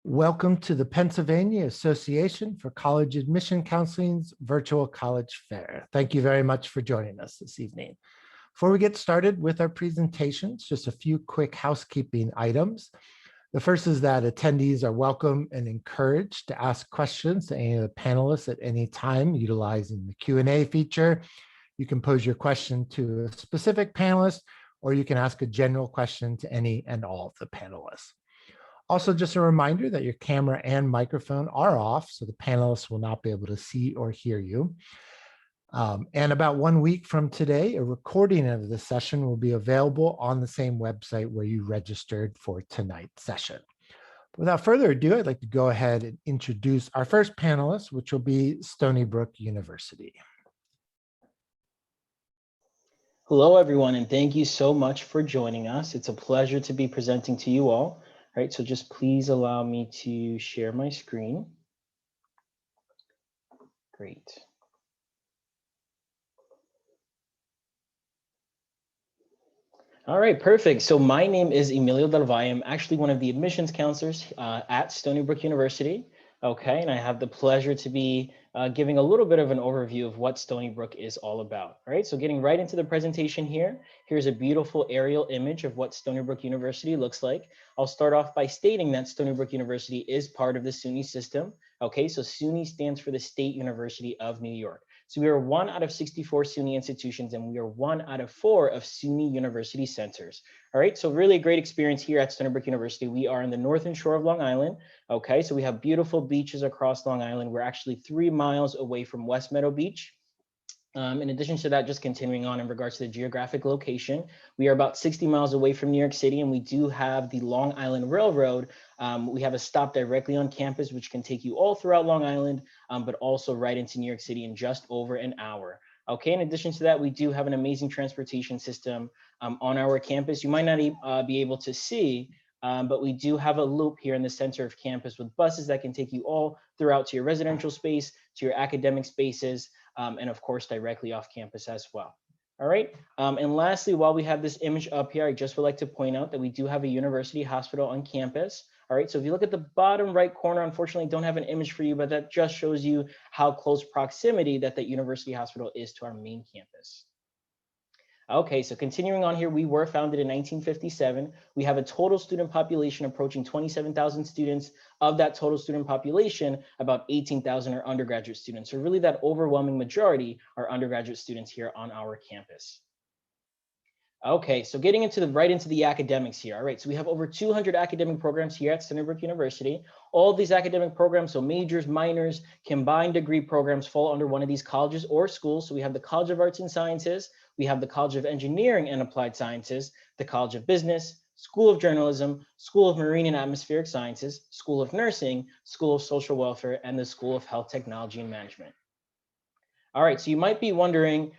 Welcome to the Pennsylvania Association for College Admission Counseling's virtual college fair. Thank you very much for joining us this evening. Before we get started with our presentations, just a few quick housekeeping items. The first is that attendees are welcome and encouraged to ask questions to any of the panelists at any time utilizing the Q&A feature. You can pose your question to a specific panelist, or you can ask a general question to any and all of the panelists. Also, just a reminder that your camera and microphone are off, so the panelists will not be able to see or hear you. And about 1 week from today, a recording of the session will be available on the same website where you registered for tonight's session. Without further ado, I'd like to go ahead and introduce our first panelist, which will be Stony Brook University. Hello, everyone, and thank you so much for joining us. It's a pleasure to be presenting to you all. All right, so just please allow me to share my screen. Great. All right, perfect. So my name is Emilio Del Valle. I'm actually one of the admissions counselors at Stony Brook University. Okay, and I have the pleasure to be giving a little bit of an overview of what Stony Brook is all about. All right, so getting right into the presentation here, here's a beautiful aerial image of what Stony Brook University looks like. I'll start off by stating that Stony Brook University is part of the SUNY system. Okay, so SUNY stands for the State University of New York. So we are 1 out of 64 SUNY institutions, and we are 1 out of 4 of SUNY University centers. All right, so really a great experience here at Stony Brook University. We are in the northern shore of Long Island. Okay, so we have beautiful beaches across Long Island. We're actually 3 miles away from West Meadow Beach. In addition to that, just continuing on in regards to the geographic location, we are about 60 miles away from New York City, and we do have the Long Island Railroad. We have a stop directly on campus, which can take you all throughout Long Island, but also right into New York City in just over an hour. Okay, in addition to that, we do have an amazing transportation system on our campus. You might not be able to see, but we do have a loop here in the center of campus with buses that can take you all throughout to your residential space, to your academic spaces, and of course, directly off campus as well. All right. And lastly, while we have this image up here, I just would like to point out that we do have a university hospital on campus. All right. So if you look at the bottom right corner, unfortunately, don't have an image for you, but that just shows you how close proximity that the university hospital is to our main campus. Okay, so continuing on here, we were founded in 1957. We have a total student population approaching 27,000 students. Of that total student population, about 18,000 are undergraduate students. So really that overwhelming majority are undergraduate students here on our campus. Okay, so getting right into the academics here. All right, so we have over 200 academic programs here at Stony Brook University. All of these academic programs, so majors, minors, combined degree programs fall under one of these colleges or schools. So we have the College of Arts and Sciences, we have the College of Engineering and Applied Sciences, the College of Business, School of Journalism, School of Marine and Atmospheric Sciences, School of Nursing, School of Social Welfare, and the School of Health Technology and Management. All right, so you might be wondering,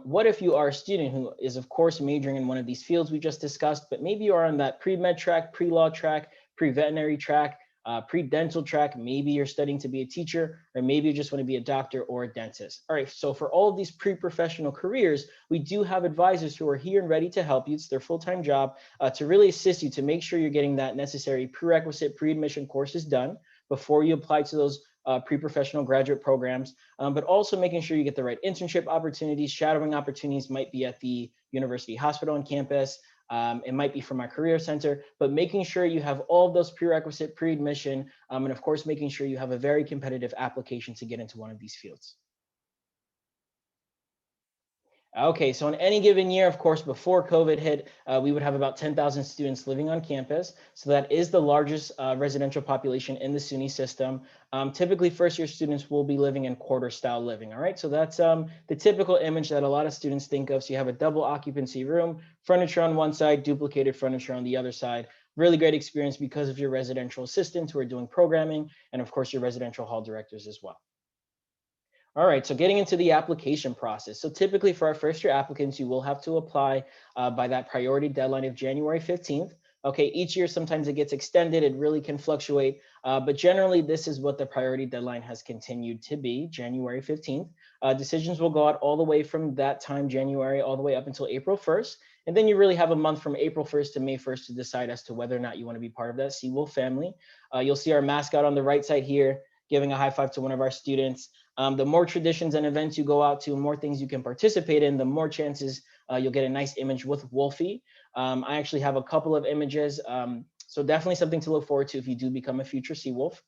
what if you are a student who is, of course, majoring in one of these fields we just discussed, but maybe you are on that pre-med track, pre-law track, pre-veterinary track, pre-dental track, maybe you're studying to be a teacher, or maybe you just want to be a doctor or a dentist. All right, so for all of these pre-professional careers, we do have advisors who are here and ready to help you. It's their full-time job to really assist you to make sure you're getting that necessary prerequisite pre-admission courses done before you apply to those pre-professional graduate programs, but also making sure you get the right internship opportunities. Shadowing opportunities might be at the university hospital on campus. It might be from our career center, but making sure you have all of those prerequisite pre-admission, and of course, making sure you have a very competitive application to get into one of these fields. Okay, so in any given year, of course, before COVID hit, we would have about 10,000 students living on campus. So that is the largest residential population in the SUNY system. Typically, first-year students will be living in quarter-style living, all right? So that's the typical image that a lot of students think of. So you have a double occupancy room, furniture on one side, duplicated furniture on the other side. Really great experience because of your residential assistants who are doing programming, and of course, your residential hall directors as well. All right, so getting into the application process. So typically for our first year applicants, you will have to apply by that priority deadline of January 15th. Okay, each year, sometimes it gets extended. It really can fluctuate, but generally this is what the priority deadline has continued to be, January 15th. Decisions will go out all the way from that time, January, all the way up until April 1st. And then you really have a month from April 1st to May 1st to decide as to whether or not you want to be part of that Seawolf family. You'll see our mascot on the right side here, giving a high five to one of our students. The more traditions and events you go out to, more things you can participate in, the more chances you'll get a nice image with Wolfie. I actually have a couple of images. So definitely something to look forward to if you do become a future Seawolf.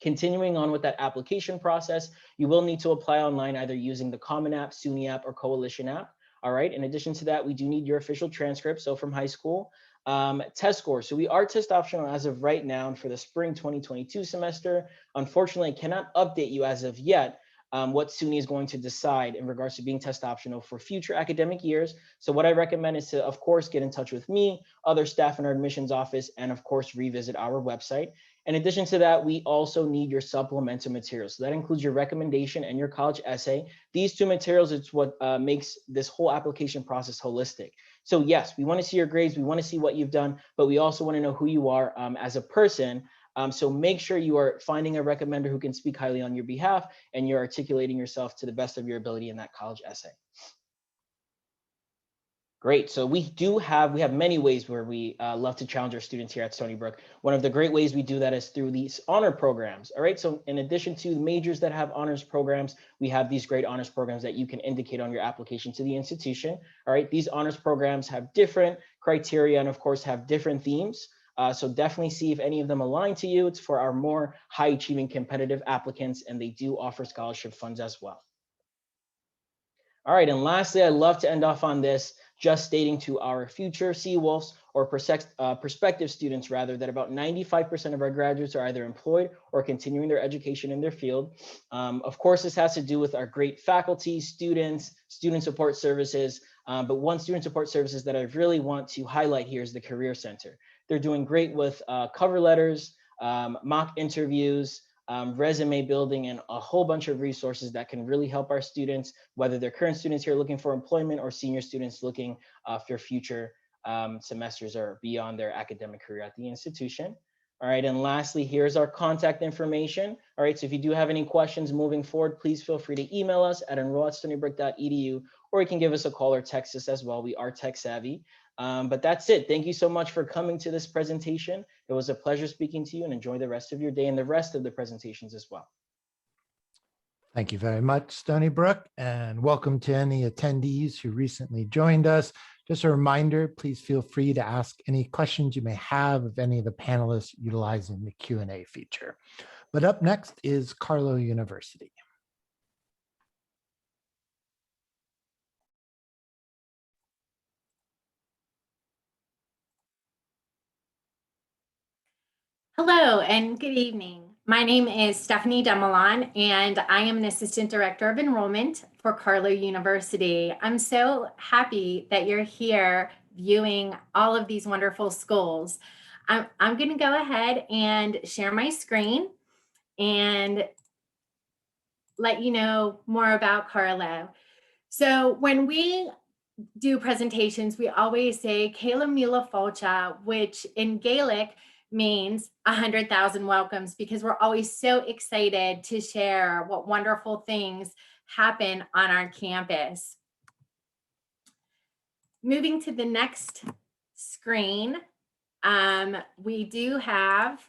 Continuing on with that application process, you will need to apply online either using the Common App, SUNY app, or Coalition app. All right. In addition to that, we do need your official transcript. So from high school, test scores. So we are test optional as of right now for the spring 2022 semester. Unfortunately, I cannot update you as of yet what SUNY is going to decide in regards to being test optional for future academic years. So what I recommend is to, of course, get in touch with me, other staff in our admissions office, and of course, revisit our website. In addition to that, we also need your supplemental materials. So that includes your recommendation and your college essay. These two materials, it's what makes this whole application process holistic. So yes, we want to see your grades, we want to see what you've done, but we also want to know who you are as a person. So make sure you are finding a recommender who can speak highly on your behalf and you're articulating yourself to the best of your ability in that college essay. Great. So we have many ways where we love to challenge our students here at Stony Brook. One of the great ways we do that is through these honor programs. All right. So in addition to the majors that have honors programs, we have these great honors programs that you can indicate on your application to the institution. All right. These honors programs have different criteria and of course have different themes. So definitely see if any of them align to you. It's for our more high achieving competitive applicants, and they do offer scholarship funds as well. All right, and lastly, I'd love to end off on this, just stating to our future Seawolves or prospective students rather, that about 95% of our graduates are either employed or continuing their education in their field. Of course, this has to do with our great faculty, students, student support services, but one student support services that I really want to highlight here is the Career Center. They're doing great with cover letters, mock interviews, resume building, and a whole bunch of resources that can really help our students, whether they're current students here looking for employment or senior students looking for future semesters or beyond their academic career at the institution. All right, and lastly, here's our contact information. All right, so if you do have any questions moving forward, please feel free to email us at enroll@stonybrook.edu, or you can give us a call or text us as well. We are tech savvy. But that's it. Thank you so much for coming to this presentation. It was a pleasure speaking to you, and enjoy the rest of your day and the rest of the presentations as well. Thank you very much, Stony Brook, and welcome to any attendees who recently joined us. Just a reminder, please feel free to ask any questions you may have of any of the panelists utilizing the Q&A feature. But up next is Carlow University. Hello and good evening. My name is Stephanie Demelon, and I am an Assistant Director of Enrollment for Carlow University. I'm so happy that you're here viewing all of these wonderful schools. I'm going to go ahead and share my screen and let you know more about Carlow. So when we do presentations, we always say Kayla Mila Folcha, which in Gaelic means 100,000 welcomes, because we're always so excited to share what wonderful things happen on our campus. Moving to the next screen, we do have,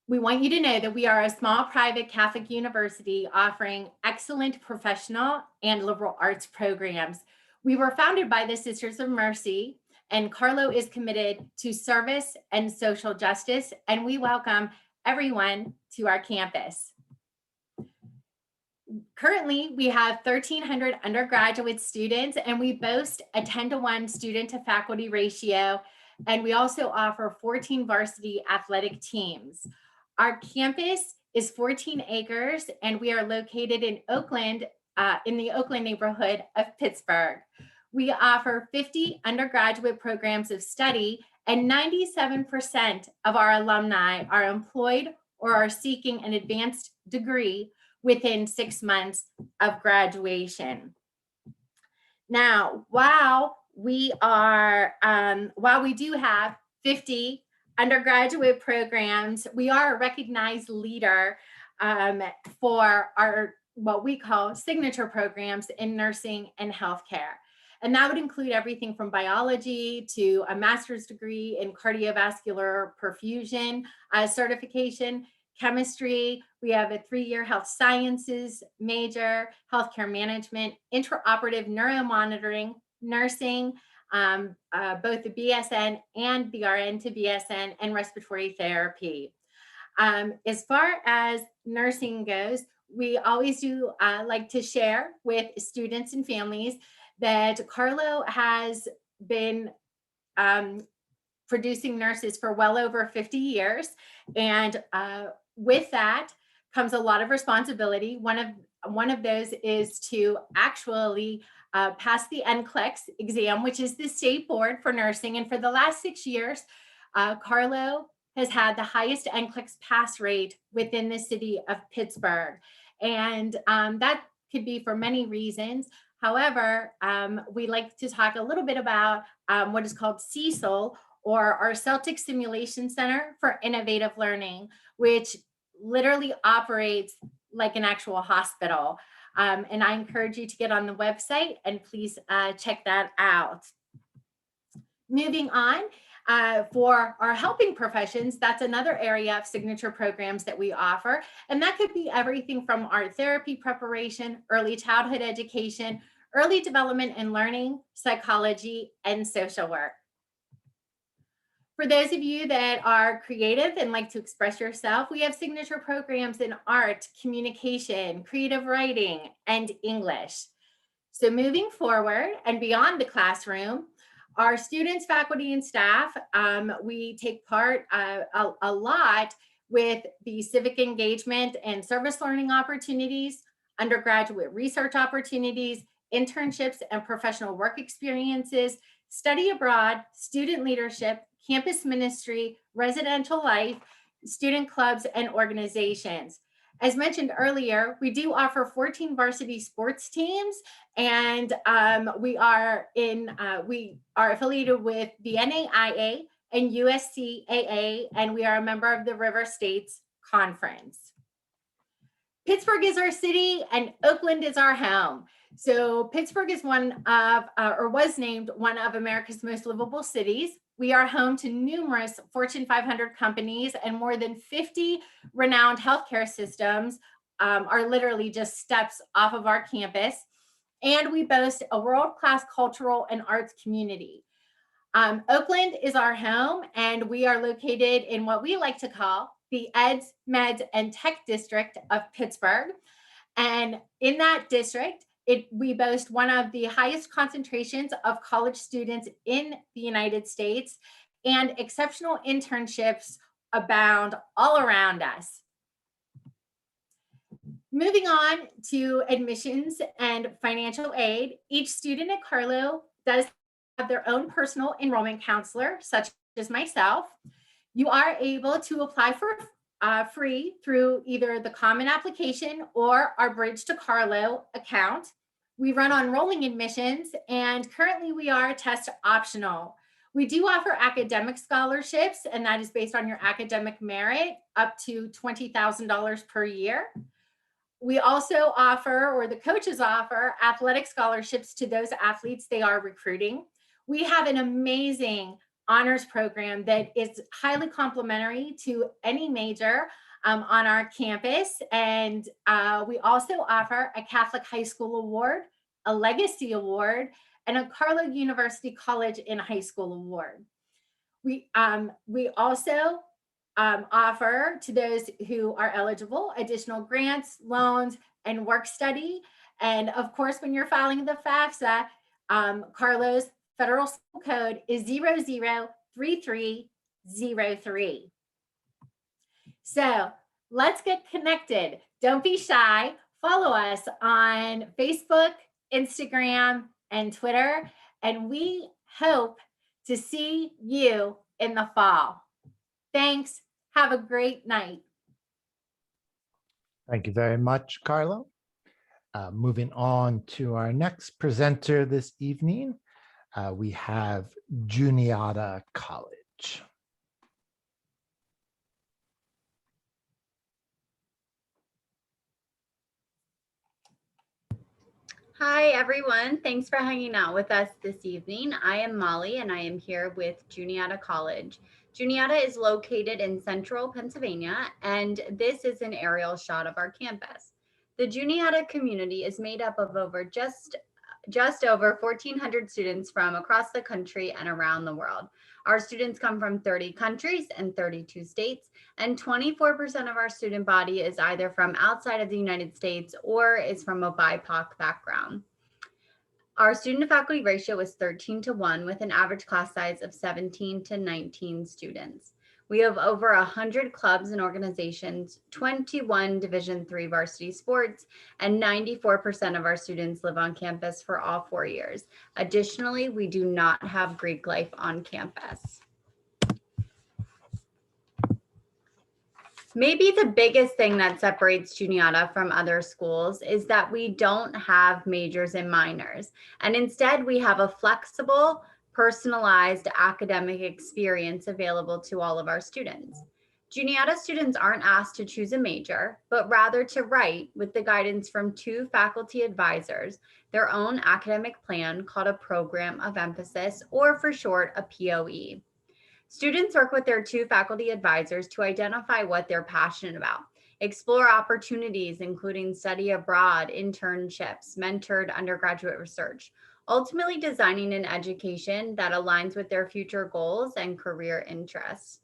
we want you to know that we are a small private Catholic university offering excellent professional and liberal arts programs. We were founded by the Sisters of Mercy, and Carlow is committed to service and social justice, and we welcome everyone to our campus. Currently, we have 1,300 undergraduate students, and we boast a 10-to-1 student to faculty ratio, and we also offer 14 varsity athletic teams. Our campus is 14 acres, and we are located in Oakland, in the Oakland neighborhood of Pittsburgh. We offer 50 undergraduate programs of study, and 97% of our alumni are employed or are seeking an advanced degree within 6 months of graduation. Now, while we do have 50 undergraduate programs, we are a recognized leader for our what we call signature programs in nursing and healthcare. And that would include everything from biology to a master's degree in cardiovascular perfusion certification, chemistry. We have a 3-year health sciences major, healthcare management, intraoperative neuromonitoring, nursing, both the BSN and the RN to BSN, and respiratory therapy. As far as nursing goes, we always do like to share with students and families that Carlow has been producing nurses for well over 50 years. And with that comes a lot of responsibility. One of those is to actually pass the NCLEX exam, which is the state board for nursing. And for the last 6 years, Carlow has had the highest NCLEX pass rate within the city of Pittsburgh. And that could be for many reasons. However, we like to talk a little bit about what is called CECL, or our Celtic Simulation Center for Innovative Learning, which literally operates like an actual hospital. And I encourage you to get on the website and please check that out. Moving on, for our helping professions, that's another area of signature programs that we offer. And that could be everything from art therapy preparation, early childhood education, early development and learning, psychology, and social work. For those of you that are creative and like to express yourself, we have signature programs in art, communication, creative writing, and English. So moving forward and beyond the classroom, our students, faculty, and staff, we take part a lot with the civic engagement and service learning opportunities, undergraduate research opportunities, internships and professional work experiences, study abroad, student leadership, campus ministry, residential life, student clubs, and organizations. As mentioned earlier, we do offer 14 varsity sports teams, and we are affiliated with the NAIA and USCAA, and we are a member of the River States Conference. Pittsburgh is our city, and Oakland is our home. So Pittsburgh is one of, or was named one of America's most livable cities. We are home to numerous Fortune 500 companies, and more than 50 renowned healthcare systems are literally just steps off of our campus. And we boast a world-class cultural and arts community. Oakland is our home, and we are located in what we like to call the Eds, Meds, and Tech District of Pittsburgh. And in that district, we boast one of the highest concentrations of college students in the United States, and exceptional internships abound all around us. Moving on to admissions and financial aid, each student at Carlow does have their own personal enrollment counselor, such as myself. You are able to apply for free through either the common application or our Bridge to Carlow account. We run on rolling admissions, and currently we are test optional. We do offer academic scholarships, and that is based on your academic merit, up to $20,000 per year. We also offer, or the coaches offer, athletic scholarships to those athletes they are recruiting. We have an amazing honors program that is highly complementary to any major on our campus. And we also offer a Catholic High School Award, a Legacy Award, and a Carlow University College in High School Award. We also offer to those who are eligible additional grants, loans, and work study. And of course, when you're filing the FAFSA, Carlow's federal code is 003303. So let's get connected. Don't be shy. Follow us on Facebook, Instagram, and Twitter. And we hope to see you in the fall. Thanks. Have a great night. Thank you very much, Carlo. Moving on to our next presenter this evening, we have Juniata College. Hi, everyone. Thanks for hanging out with us this evening. I am Molly, and I am here with Juniata College. Juniata is located in central Pennsylvania, and this is an aerial shot of our campus. The Juniata community is made up of just over 1,400 students from across the country and around the world. Our students come from 30 countries and 32 states, and 24% of our student body is either from outside of the United States or is from a BIPOC background. Our student to faculty ratio is 13:1 with an average class size of 17 to 19 students. We have over 100 clubs and organizations, 21 Division III varsity sports, and 94% of our students live on campus for all 4 years. Additionally, we do not have Greek life on campus. Maybe the biggest thing that separates Juniata from other schools is that we don't have majors and minors, and instead we have a flexible, personalized academic experience available to all of our students. Juniata students aren't asked to choose a major, but rather to write, with the guidance from 2 faculty advisors, their own academic plan called a program of emphasis, or for short, a POE. Students work with their 2 faculty advisors to identify what they're passionate about, explore opportunities including study abroad, internships, mentored undergraduate research, ultimately designing an education that aligns with their future goals and career interests.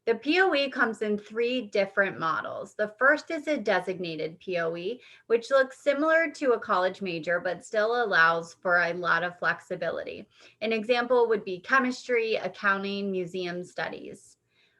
The POE comes in 3 different models. The first is a designated POE, which looks similar to a college major, but still allows for a lot of flexibility. An example would be chemistry, accounting, museum studies.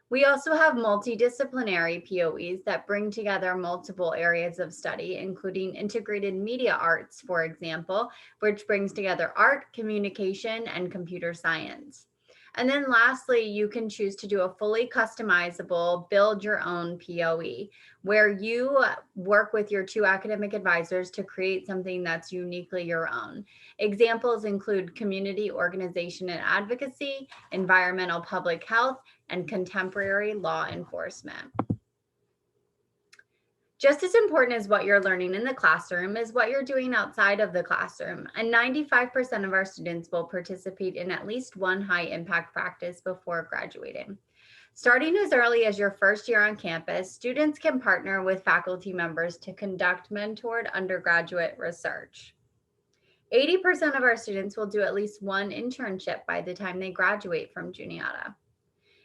We also have multidisciplinary POEs that bring together multiple areas of study, including integrated media arts, for example, which brings together art, communication, and computer science. And then lastly, you can choose to do a fully customizable, build your own POE, where you work with your 2 academic advisors to create something that's uniquely your own. Examples include community organization and advocacy, environmental public health, and contemporary law enforcement. Just as important as what you're learning in the classroom is what you're doing outside of the classroom. And 95% of our students will participate in at least one high impact practice before graduating. Starting as early as your first year on campus, students can partner with faculty members to conduct mentored undergraduate research. 80% of our students will do at least one internship by the time they graduate from Juniata.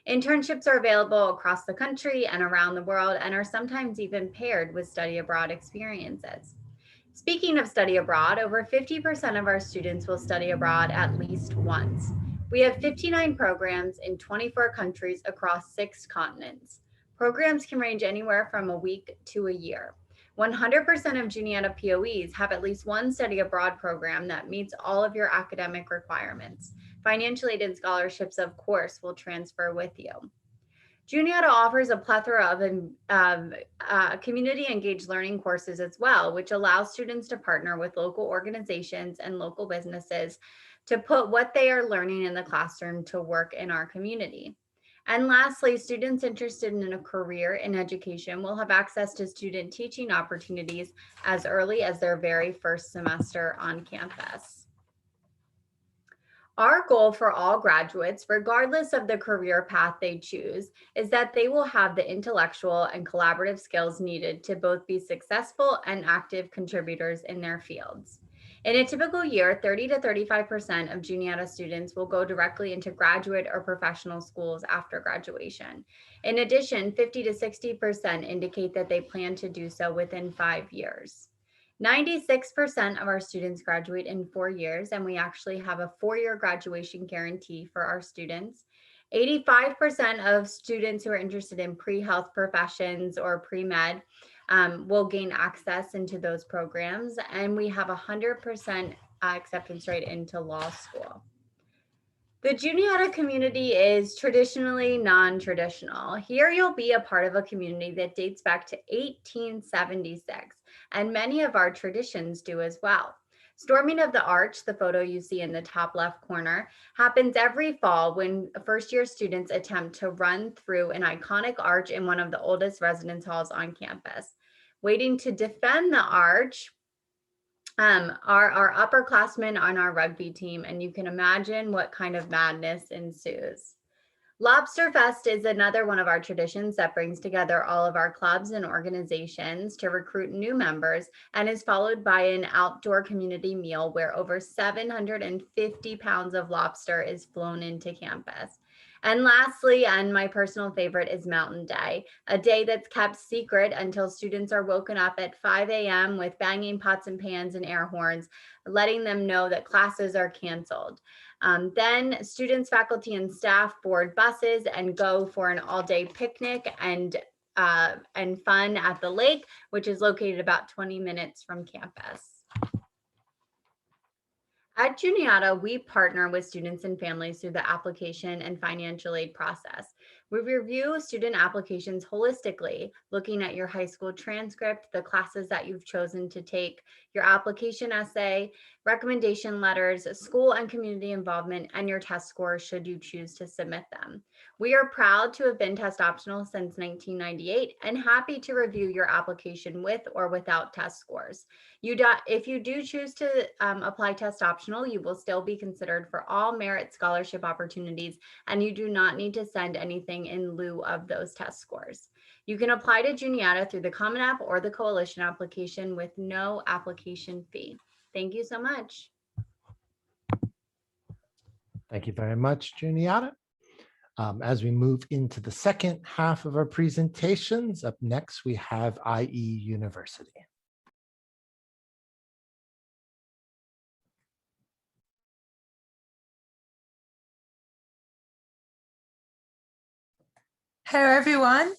Internships are available across the country and around the world and are sometimes even paired with study abroad experiences. Speaking of study abroad, over 50% of our students will study abroad at least once. We have 59 programs in 24 countries across 6 continents. Programs can range anywhere from a week to a year. 100% of Juniata POEs have at least one study abroad program that meets all of your academic requirements. Financial aid and scholarships, of course, will transfer with you. Juniata offers a plethora of community engaged learning courses as well, which allows students to partner with local organizations and local businesses to put what they are learning in the classroom to work in our community. And lastly, students interested in a career in education will have access to student teaching opportunities as early as their very first semester on campus. Our goal for all graduates, regardless of the career path they choose, is that they will have the intellectual and collaborative skills needed to both be successful and active contributors in their fields. In a typical year, 30 to 35% of Juniata students will go directly into graduate or professional schools after graduation. In addition, 50 to 60% indicate that they plan to do so within 5 years. 96% of our students graduate in 4 years, and we actually have a 4-year graduation guarantee for our students. 85% of students who are interested in pre-health professions or pre-med will gain access into those programs, and we have 100% acceptance rate into law school. The Juniata community is traditionally non-traditional. Here you'll be a part of a community that dates back to 1876, and many of our traditions do as well. Storming of the Arch, the photo you see in the top left corner, happens every fall when first-year students attempt to run through an iconic arch in one of the oldest residence halls on campus. Waiting to defend the arch are our upperclassmen on our rugby team, and you can imagine what kind of madness ensues. Lobsterfest is another one of our traditions that brings together all of our clubs and organizations to recruit new members and is followed by an outdoor community meal where over 750 pounds of lobster is flown into campus. And lastly, and my personal favorite, is Mountain Day, a day that's kept secret until students are woken up at 5 a.m. with banging pots and pans and air horns, letting them know that classes are canceled. Then students, faculty, and staff board buses and go for an all-day picnic and fun at the lake, which is located about 20 minutes from campus. At Juniata, we partner with students and families through the application and financial aid process. We review student applications holistically, looking at your high school transcript, the classes that you've chosen to take, your application essay, recommendation letters, school and community involvement, and your test scores should you choose to submit them. We are proud to have been test optional since 1998 and happy to review your application with or without test scores. If you do choose to apply test optional, you will still be considered for all merit scholarship opportunities, and you do not need to send anything in lieu of those test scores. You can apply to Juniata through the Common App or the Coalition application with no application fee. Thank you so much. Thank you very much, Juniata. As we move into the second half of our presentations, up next we have IE University. Hello, everyone.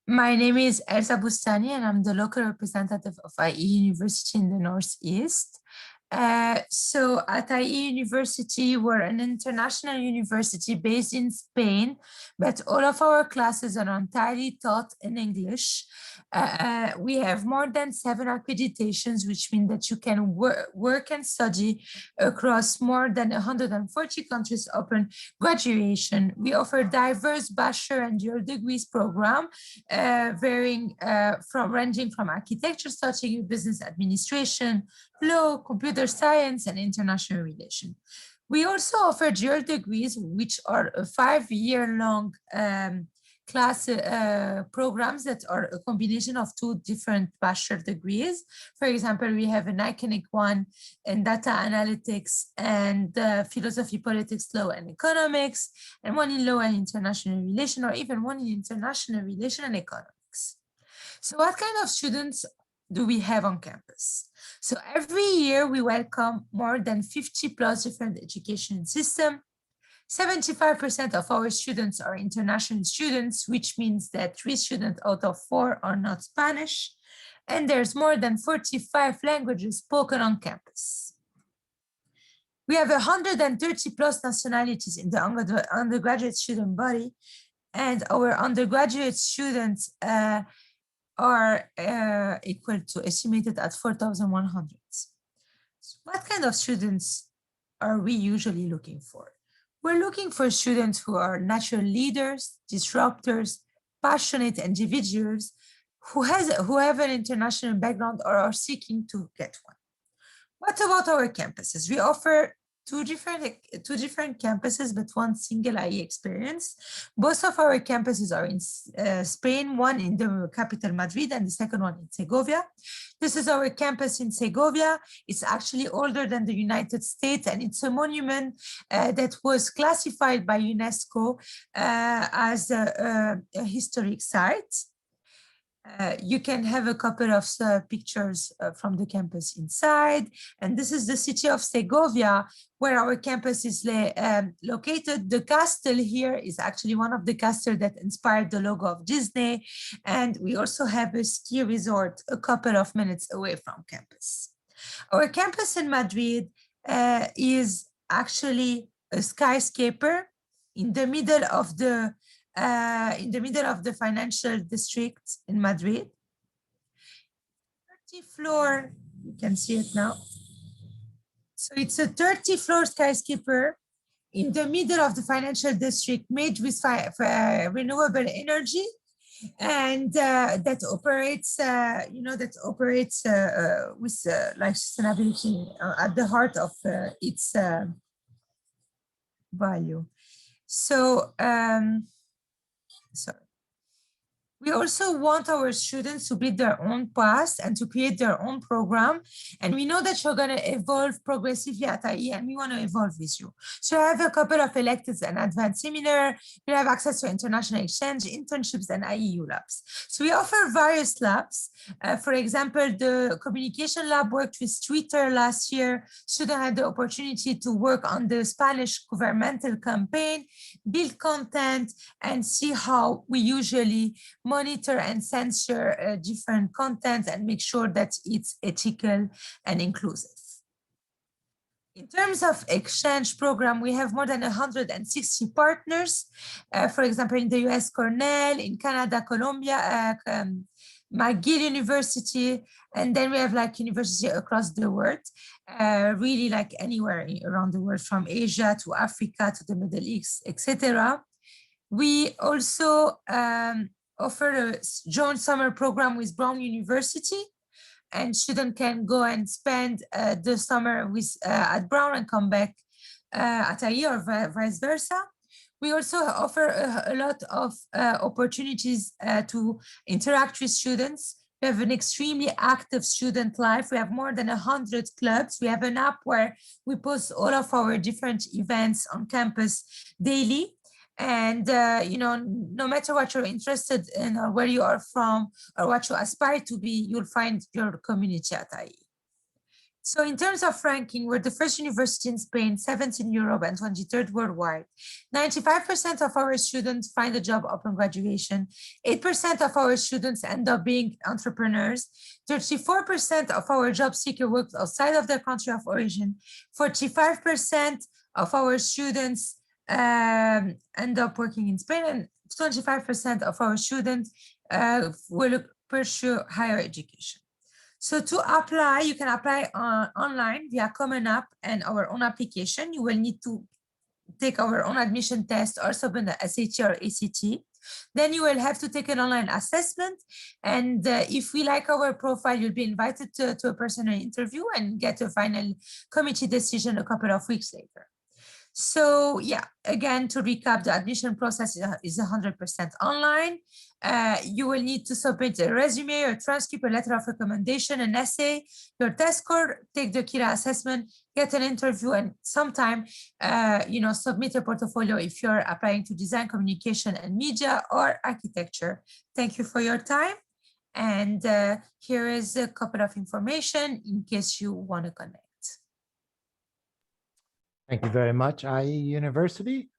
My name is Elsa Bustani, and I'm the local representative of IE University in the Northeast. So at IE University, we're an international university based in Spain, but all of our classes are entirely taught in English. We have more than 7 accreditations, which mean that you can work and study across more than 140 countries upon graduation. We offer diverse bachelor and dual degrees program, ranging from architecture, starting with business administration, law, computer science, and international relations. We also offer dual degrees, which are a 5-year-long class programs that are a combination of 2 different bachelor degrees. For example, we have an iconic one in data analytics and philosophy, politics, law, and economics, and one in law and international relations, or even one in international relations and economics. So what kind of students do we have on campus? So every year we welcome more than 50 plus different education systems. 75% of our students are international students, which means that 3 students out of 4 are not Spanish. And there's more than 45 languages spoken on campus. We have 130 plus nationalities in the undergraduate student body, and our undergraduate students are equal to estimated at 4,100. So what kind of students are we usually looking for? We're looking for students who are natural leaders, disruptors, passionate individuals who have an international background or are seeking to get one. What about our campuses? We offer two different campuses, but one single IE experience. Both of our campuses are in Spain, one in the capital Madrid and the second one in Segovia. This is our campus in Segovia. It's actually older than the United States, and it's a monument that was classified by UNESCO as a historic site. You can have a couple of pictures from the campus inside. And this is the city of Segovia, where our campus is located. The castle here is actually one of the castles that inspired the logo of Disney. And we also have a ski resort a couple of minutes away from campus. Our campus in Madrid is actually a skyscraper in the middle of the financial district in Madrid. 30-floor, you can see it now. So it's a 30-floor skyscraper in the middle of the financial district made with renewable energy. and that operates, with like sustainability at the heart of its value. So, sorry. We also want our students to build their own path and to create their own program. And we know that you're going to evolve progressively at IE, and we want to evolve with you. So I have a couple of electives and advanced seminar. You have access to international exchange, internships, and IEU labs. So we offer various labs. For example, the communication lab worked with Twitter last year. Students had the opportunity to work on the Spanish governmental campaign, build content, and see how we usually monitor and censor different content and make sure that it's ethical and inclusive. In terms of exchange program, we have more than 160 partners. For example, in the US, Cornell, in Canada, Columbia, McGill University, and then we have like university across the world, really like anywhere around the world, from Asia to Africa to the Middle East, etc. We also offer a joint summer program with Brown University, and students can go and spend the summer with at Brown and come back at IE or vice versa. We also offer a lot of opportunities to interact with students. We have an extremely active student life. We have more than 100 clubs. We have an app where we post all of our different events on campus daily. And, no matter what you're interested in or where you are from or what you aspire to be, you'll find your community at IE. So in terms of ranking, we're the first university in Spain, 7th in Europe, and 23rd worldwide. 95% of our students find a job upon graduation. 8% of our students end up being entrepreneurs. 34% of our job seeker work outside of their country of origin. 45% of our students end up working in Spain, and 25% of our students will pursue higher education. So to apply, you can apply online via Common App and our own application. You will need to take our own admission test or submit an SAT or ACT. Then you will have to take an online assessment. And if we like our profile, you'll be invited to a personal interview and get a final committee decision a couple of weeks later. So yeah, again, to recap, the admission process is 100% online. You will need to submit a resume, a transcript, a letter of recommendation, an essay, your test score, take the Kira assessment, get an interview, and sometime, submit a portfolio if you're applying to design, communication, and media or architecture. Thank you for your time. And here is a couple of information in case you want to connect. Thank you very much, IE University.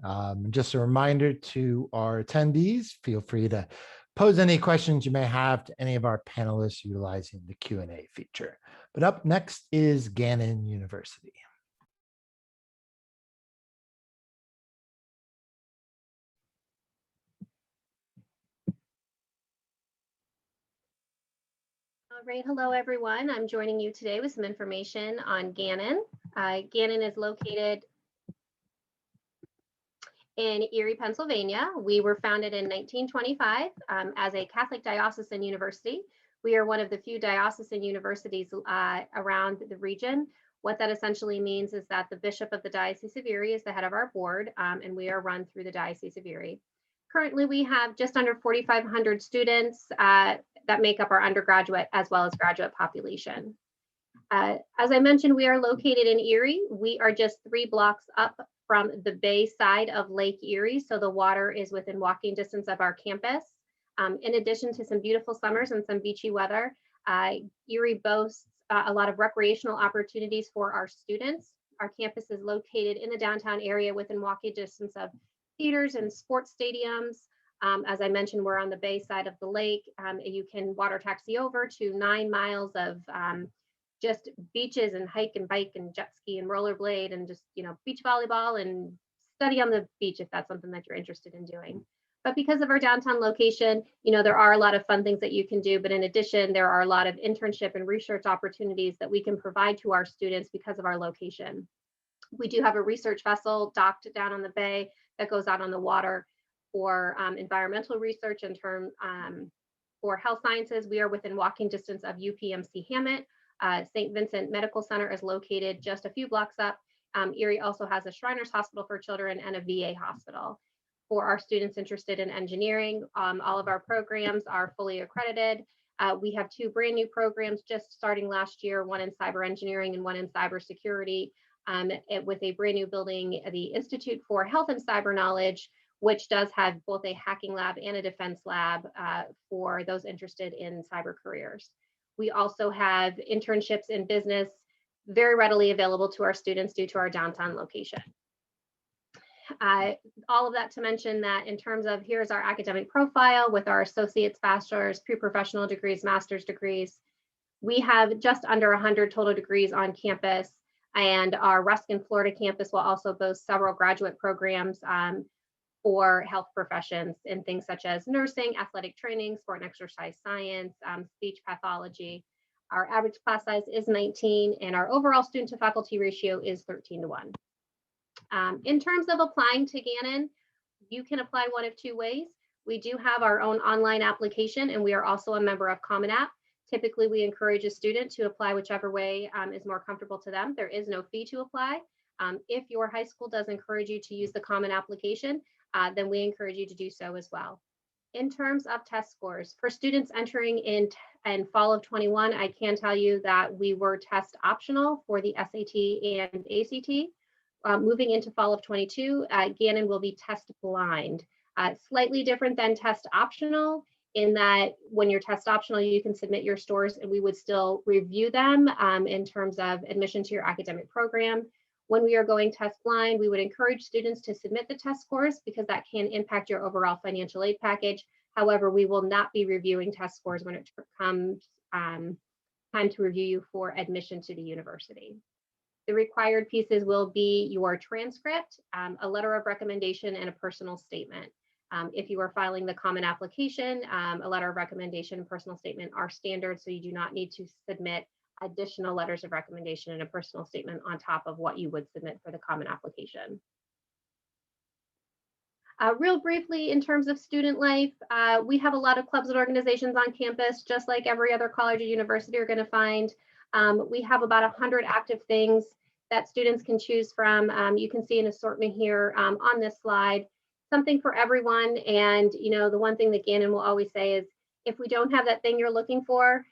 Just a reminder to our attendees, feel free to pose any questions you may have to any of our panelists utilizing the Q&A feature. But up next is Gannon University. All right, hello everyone. I'm joining you today with some information on Gannon. Gannon is located in Erie, Pennsylvania. We were founded in 1925 as a Catholic diocesan university. We are one of the few diocesan universities around the region. What that essentially means is that the Bishop of the Diocese of Erie is the head of our board, and we are run through the Diocese of Erie. Currently, we have just under 4,500 students that make up our undergraduate as well as graduate population. As I mentioned, we are located in Erie. We are just 3 blocks up from the bay side of Lake Erie, so the water is within walking distance of our campus. In addition to some beautiful summers and some beachy weather, Erie boasts a lot of recreational opportunities for our students. Our campus is located in the downtown area within walking distance of theaters and sports stadiums. As I mentioned, we're on the bay side of the lake. You can water taxi over to 9 miles of just beaches and hike and bike and jet ski and rollerblade and just, beach volleyball and study on the beach if that's something that you're interested in doing. But because of our downtown location, there are a lot of fun things that you can do. But in addition, there are a lot of internship and research opportunities that we can provide to our students because of our location. We do have a research vessel docked down on the bay that goes out on the water For environmental research for health sciences, we are within walking distance of UPMC Hammett. St. Vincent Medical Center is located just a few blocks up. Erie also has a Shriners Hospital for Children and a VA hospital. For our students interested in engineering, all of our programs are fully accredited. We have 2 brand new programs just starting last year, one in cyber engineering and one in cybersecurity, with a brand new building, the Institute for Health and Cyber Knowledge, which does have both a hacking lab and a defense lab for those interested in cyber careers. We also have internships in business very readily available to our students due to our downtown location. All of that to mention that in terms of here's our academic profile with our associates, bachelor's, pre-professional degrees, master's degrees. We have just under 100 total degrees on campus, and our Ruskin, Florida campus will also boast several graduate programs for health professions in things such as nursing, athletic training, sport and exercise science, speech pathology. Our average class size is 19, and our overall student to faculty ratio is 13:1. In terms of applying to Gannon, you can apply one of 2 ways. We do have our own online application, and we are also a member of Common App. Typically, we encourage a student to apply whichever way is more comfortable to them. There is no fee to apply. If your high school does encourage you to use the Common application, then we encourage you to do so as well. In terms of test scores, for students entering in fall of 21, I can tell you that we were test optional for the SAT and ACT. Moving into fall of 22, Gannon will be test blind. Slightly different than test optional in that when you're test optional, you can submit your scores and we would still review them in terms of admission to your academic program. When we are going test blind, we would encourage students to submit the test scores because that can impact your overall financial aid package. However, we will not be reviewing test scores when it comes time to review you for admission to the university. The required pieces will be your transcript, a letter of recommendation, and a personal statement. If you are filing the Common application, a letter of recommendation and personal statement are standard, so you do not need to submit additional letters of recommendation and a personal statement on top of what you would submit for the Common application. Real briefly, in terms of student life, we have a lot of clubs and organizations on campus, just like every other college or university are going to find. We have about 100 active things that students can choose from. You can see an assortment here on this slide, something for everyone. And the one thing that Gannon will always say is, if we don't have that thing you're looking for,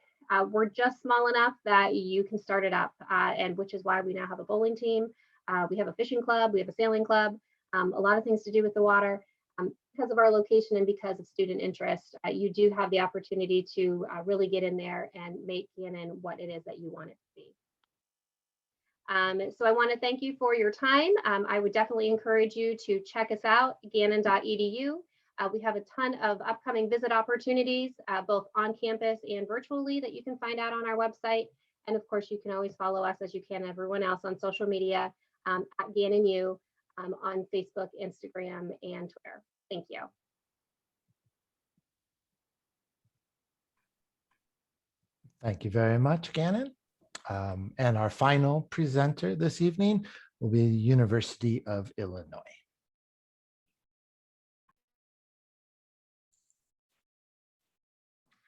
we're just small enough that you can start it up, and which is why we now have a bowling team. We have a fishing club, we have a sailing club, a lot of things to do with the water. Because of our location and because of student interest, you do have the opportunity to really get in there and make Gannon what it is that you want it to be. So I want to thank you for your time. I would definitely encourage you to check us out, gannon.edu. We have a ton of upcoming visit opportunities, both on campus and virtually, that you can find out on our website. And of course, you can always follow us, as you can everyone else, on social media at GannonU on Facebook, Instagram, and Twitter. Thank you. Thank you very much, Gannon. And our final presenter this evening will be the University of Illinois.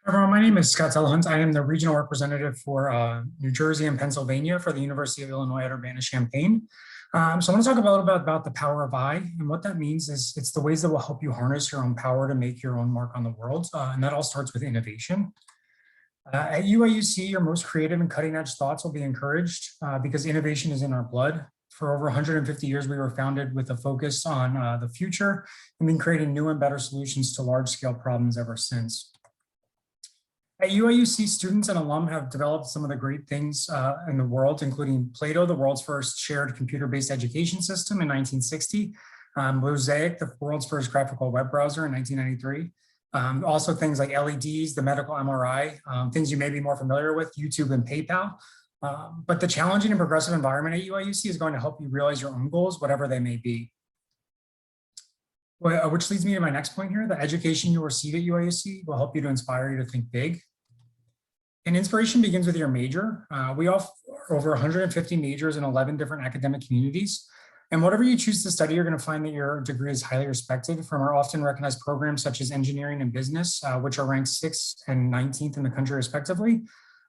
Everyone, my name is Scott Telehunt. I am the regional representative for New Jersey and Pennsylvania for the University of Illinois at Urbana, Champaign. So I want to talk a little bit about the power of I, and what that means is it's the ways that will help you harness your own power to make your own mark on the world. And that all starts with innovation. At UIUC, your most creative and cutting edge thoughts will be encouraged because innovation is in our blood. For over 150 years, we were founded with a focus on the future and been creating new and better solutions to large scale problems ever since. At UIUC, students and alum have developed some of the great things in the world, including Plato, the world's first shared computer-based education system in 1960, Mosaic, the world's first graphical web browser in 1993. Also things like LEDs, the medical MRI, things you may be more familiar with, YouTube and PayPal. But the challenging and progressive environment at UIUC is going to help you realize your own goals, whatever they may be. Which leads me to my next point here. The education you'll receive at UIUC will help you to inspire you to think big. And inspiration begins with your major. We offer over 150 majors in 11 different academic communities. And whatever you choose to study, you're going to find that your degree is highly respected from our often recognized programs such as engineering and business, which are ranked 6th and 19th in the country respectively,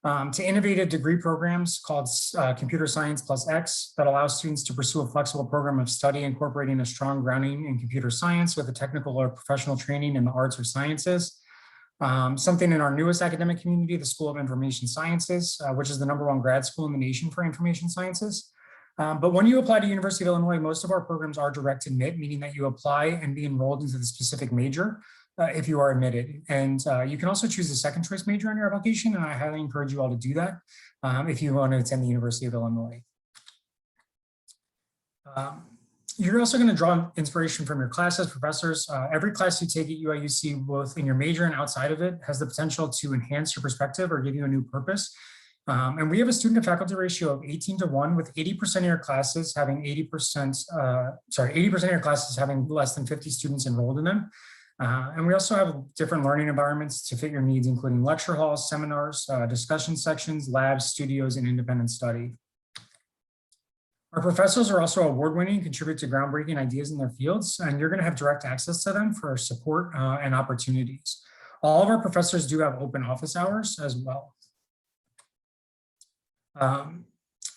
to innovative degree programs called Computer Science plus X that allow students to pursue a flexible program of study incorporating a strong grounding in computer science with a technical or professional training in the arts or sciences. Something in our newest academic community, the School of Information Sciences, which is the #1 grad school in the nation for information sciences. But when you apply to University of Illinois, most of our programs are direct admit, meaning that you apply and be enrolled into the specific major if you are admitted. And you can also choose a second choice major on your application, and I highly encourage you all to do that if you want to attend the University of Illinois. You're also going to draw inspiration from your classes, professors. Every class you take at UIUC, both in your major and outside of it, has the potential to enhance your perspective or give you a new purpose. And we have a student to faculty ratio of 18:1, with 80% of your classes having 80% of your classes having less than 50 students enrolled in them. And we also have different learning environments to fit your needs, including lecture halls, seminars, discussion sections, labs, studios, and independent study. Our professors are also award-winning, contribute to groundbreaking ideas in their fields, and you're going to have direct access to them for support and opportunities. All of our professors do have open office hours as well.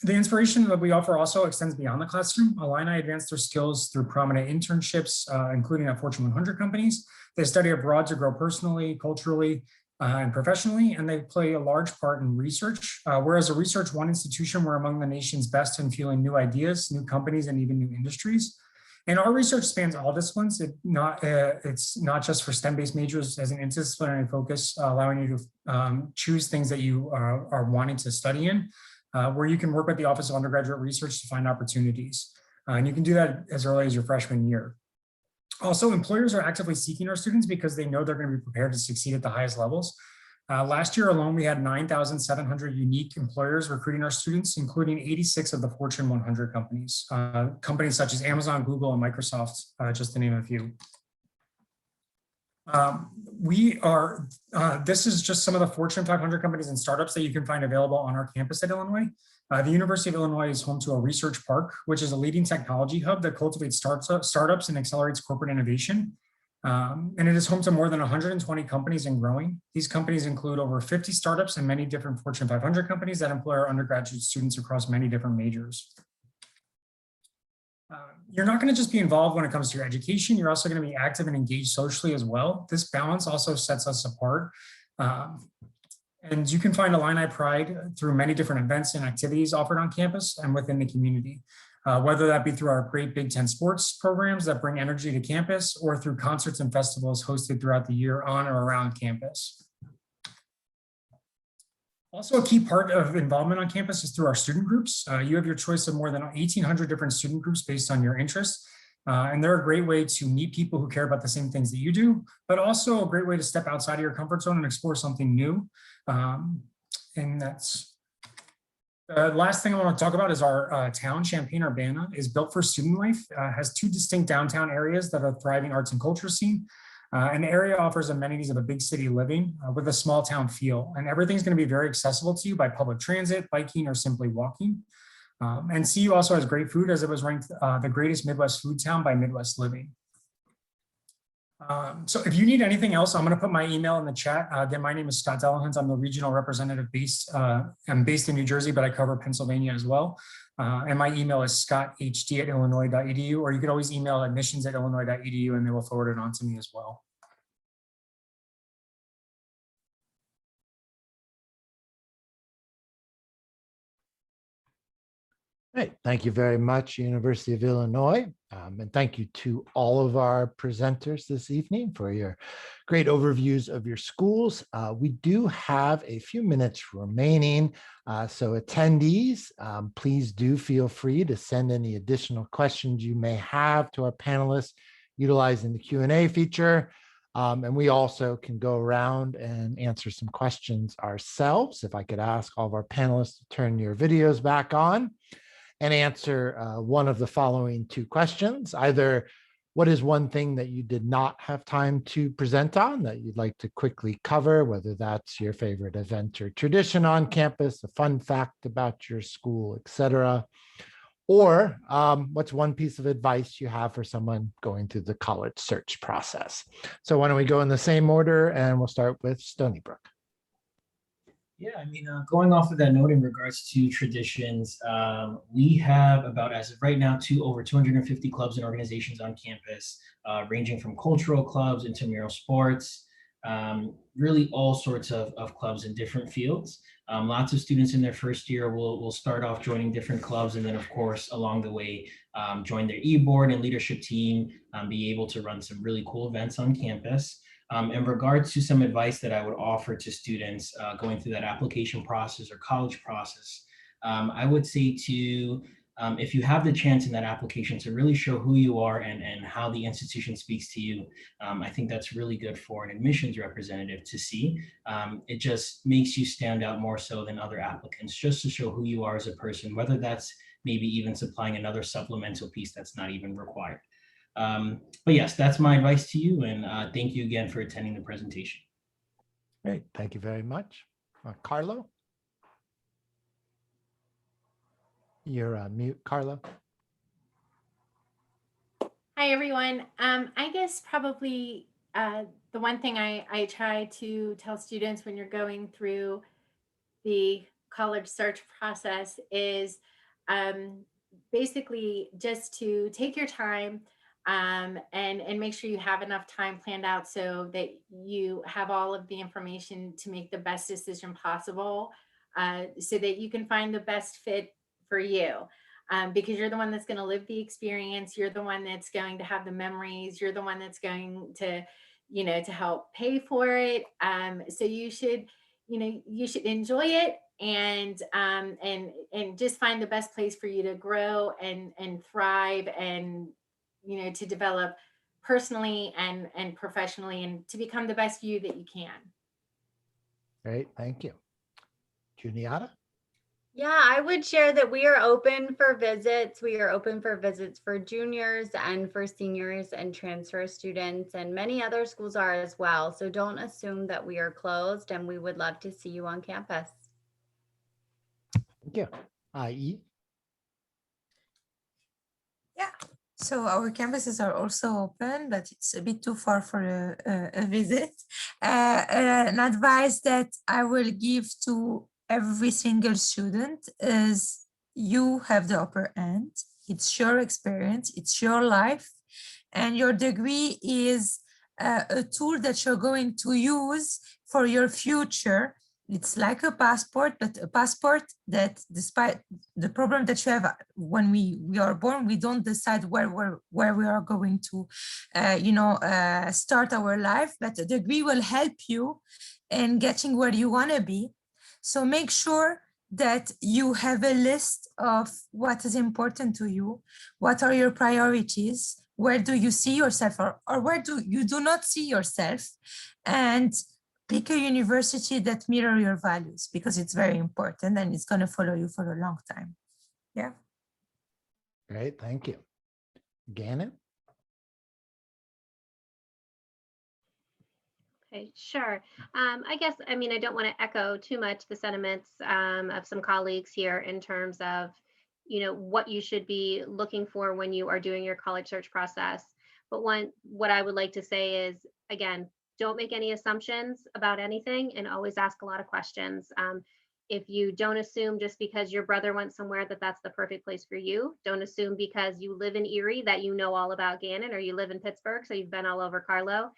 The inspiration that we offer also extends beyond the classroom. Illini advance their skills through prominent internships, including at Fortune 100 companies. They study abroad to grow personally, culturally, and professionally, and they play a large part in research. Whereas a Research One institution, we're among the nation's best in fueling new ideas, new companies, and even new industries. And our research spans all disciplines. It's not just for STEM-based majors as an interdisciplinary focus, allowing you to choose things that you are wanting to study in, where you can work with the Office of Undergraduate Research to find opportunities. And you can do that as early as your freshman year. Also, employers are actively seeking our students because they know they're going to be prepared to succeed at the highest levels. Last year alone, we had 9,700 unique employers recruiting our students, including 86 of the Fortune 100 companies, companies such as Amazon, Google, and Microsoft, just to name a few. This is just some of the Fortune 500 companies and startups that you can find available on our campus at Illinois. The University of Illinois is home to a research park, which is a leading technology hub that cultivates startups and accelerates corporate innovation. And it is home to more than 120 companies and growing. These companies include over 50 startups and many different Fortune 500 companies that employ our undergraduate students across many different majors. You're not going to just be involved when it comes to your education. You're also going to be active and engaged socially as well. This balance also sets us apart. And you can find Illini Pride through many different events and activities offered on campus and within the community, whether that be through our great Big Ten sports programs that bring energy to campus, or through concerts and festivals hosted throughout the year on or around campus. Also, a key part of involvement on campus is through our student groups. You have your choice of more than 1,800 different student groups based on your interests. And they're a great way to meet people who care about the same things that you do, but also a great way to step outside of your comfort zone and explore something new. And that's the last thing I want to talk about is our town, Champaign, Urbana, is built for student life, has 2 distinct downtown areas that are thriving arts and culture scene. And the area offers amenities of a big city living with a small town feel. And everything's going to be very accessible to you by public transit, biking, or simply walking. And CU also has great food, as it was ranked the greatest Midwest food town by Midwest Living. So if you need anything else, I'm going to put my email in the chat. Again, my name is Scott Delahunt. I'm the regional representative I'm based in New Jersey, but I cover Pennsylvania as well. And my email is scotthd@illinois.edu, or you can always email admissions@illinois.edu and they will forward it on to me as well. Great. Thank you very much, University of Illinois. And thank you to all of our presenters this evening for your great overviews of your schools. We do have a few minutes remaining. So attendees, please do feel free to send any additional questions you may have to our panelists utilizing the Q&A feature. And we also can go around and answer some questions ourselves. If I could ask all of our panelists to turn your videos back on and answer one of the following 2 questions. Either what is one thing that you did not have time to present on that you'd like to quickly cover, whether that's your favorite event or tradition on campus, a fun fact about your school, etc. Or what's one piece of advice you have for someone going through the college search process? So why don't we go in the same order, and we'll start with Stony Brook. Yeah, I mean, going off of that note in regards to traditions, we have about, as of right now, over 250 clubs and organizations on campus, ranging from cultural clubs, intramural sports, really all sorts of clubs in different fields. Lots of students in their first year will start off joining different clubs, and then of course along the way join their e-board and leadership team, be able to run some really cool events on campus. In regards to some advice that I would offer to students going through that application process or college process, I would say to if you have the chance in that application to really show who you are and how the institution speaks to you, I think that's really good for an admissions representative to see. It just makes you stand out more so than other applicants, just to show who you are as a person, whether that's maybe even supplying another supplemental piece that's not even required. But yes, that's my advice to you, and thank you again for attending the presentation. Great, thank you very much. Carlow? You're on mute, Carlow. Hi, everyone. I guess probably the one thing I try to tell students when you're going through the college search process is basically just to take your time and make sure you have enough time planned out so that you have all of the information to make the best decision possible, so that you can find the best fit for you, because you're the one that's going to live the experience. You're the one that's going to have the memories. You're the one that's going to, to help pay for it. So you should, you should enjoy it and just find the best place for you to grow and thrive and, to develop personally and professionally and to become the best you that you can. Great, thank you. Juniata? Yeah, I would share that we are open for visits. We are open for visits for juniors and for seniors and transfer students, and many other schools are as well. So don't assume that we are closed, and we would love to see you on campus. Thank you. IE? Yeah, so our campuses are also open, but it's a bit too far for a visit. An advice that I will give to every single student is you have the upper end. It's your experience, it's your life, and your degree is a tool that you're going to use for your future. It's like a passport, but a passport that, despite the problem that you have when we are born, we don't decide where we are going to, start our life. But a degree will help you in getting where you want to be. So make sure that you have a list of what is important to you, what are your priorities, where do you see yourself, or where do you do not see yourself, and pick a university that mirror your values, because it's very important and it's going to follow you for a long time. Yeah. Great, thank you. Gannon? Okay, sure. I guess, I don't want to echo too much the sentiments of some colleagues here in terms of, what you should be looking for when you are doing your college search process. But what I would like to say is, again, don't make any assumptions about anything and always ask a lot of questions. If you don't assume just because your brother went somewhere that that's the perfect place for you, don't assume because you live in Erie that you know all about Gannon, or you live in Pittsburgh, so you've been all over Carlow.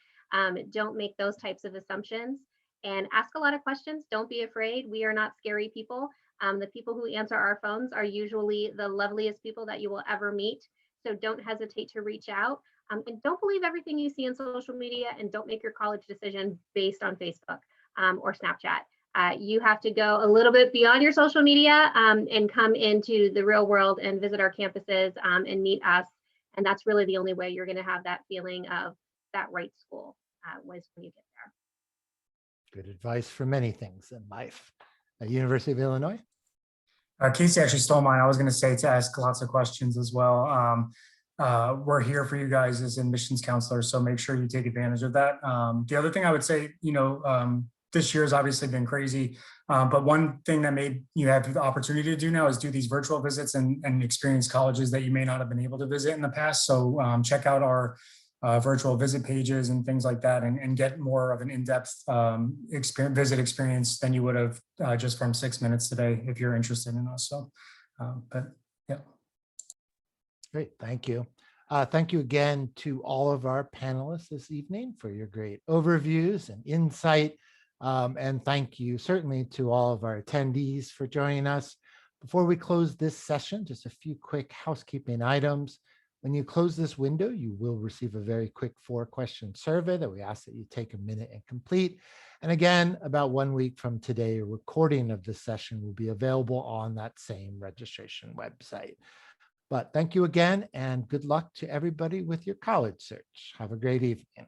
Don't make those types of assumptions and ask a lot of questions. Don't be afraid. We are not scary people. The people who answer our phones are usually the loveliest people that you will ever meet. So don't hesitate to reach out. And don't believe everything you see on social media, and don't make your college decision based on Facebook or Snapchat. You have to go a little bit beyond your social media and come into the real world and visit our campuses and meet us. And that's really the only way you're going to have that feeling of that right school was when you get there. Good advice for many things in life. University of Illinois? Casey actually stole mine. I was going to say to ask lots of questions as well. We're here for you guys as admissions counselors, so make sure you take advantage of that. The other thing I would say, this year has obviously been crazy. But one thing that made you have the opportunity to do now is do these virtual visits and experience colleges that you may not have been able to visit in the past. So check out our virtual visit pages and things like that, and get more of an in-depth visit experience than you would have just from 6 minutes today if you're interested in us. So, but yeah. Great, thank you. Thank you again to all of our panelists this evening for your great overviews and insight. And thank you certainly to all of our attendees for joining us. Before we close this session, just a few quick housekeeping items. When you close this window, you will receive a very quick 4-question survey that we ask that you take a minute and complete. And again, about 1 week from today, a recording of this session will be available on that same registration website. But thank you again, and good luck to everybody with your college search. Have a great evening.